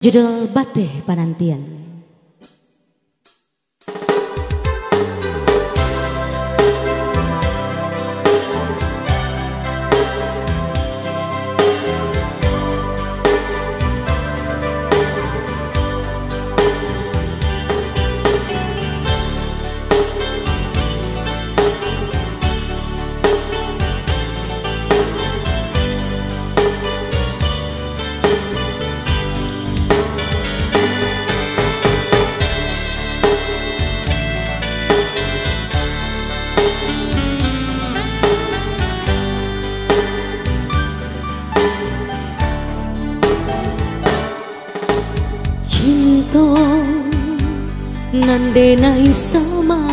Judul Bateh Panantian. Cinta nandenai sama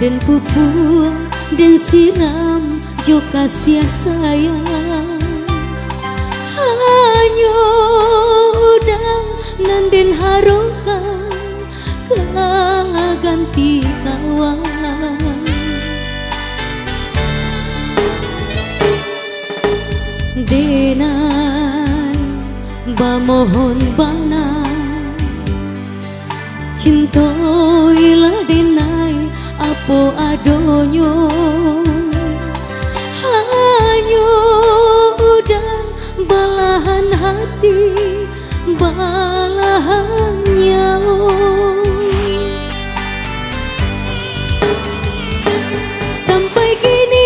dan pupua dan siram jo kasih sayang hanya udah nanden harokan ganti kawan denai ba mohon bana cinta ila denai apo adonyo hanya udah balahan hati balahan nyawa sampai kini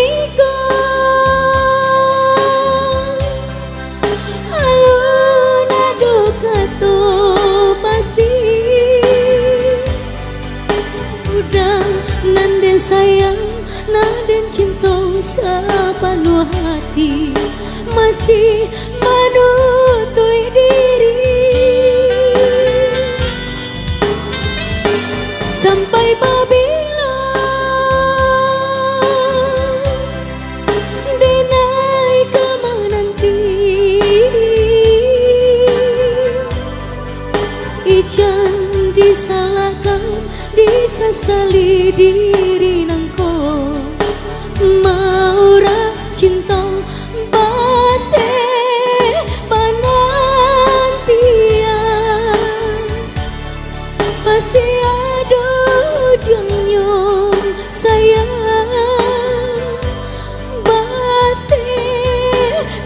nanden sayang, nanden cinta sepenuh hati masih menutui diri sampai babila denai kemananti ijan disalahkan disesali diri nangko maura cinta bate panantian pasti ada ujungnya sayang bate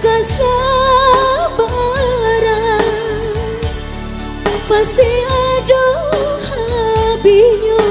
kesabaran pasti ada habisnya.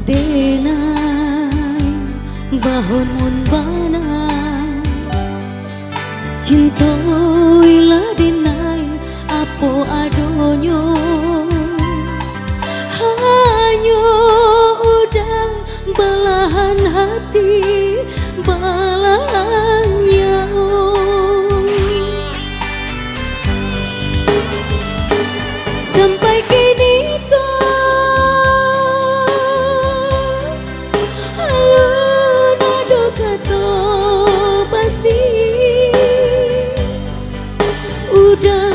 Denai bahon mun bana cinta ila denai apo adonyo hanya udah balahan hati balahan nyawa sampai kini udah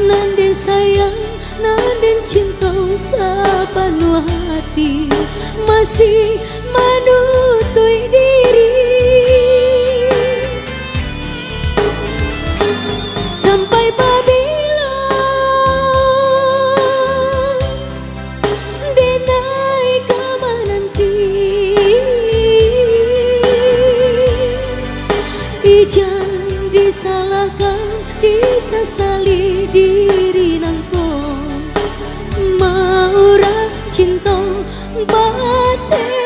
nanden sayang nanden cinta sepenuh hati masih menutui diri sampai babila denai kemananti ijan disalahkan disesali diri nangko maura cinta bate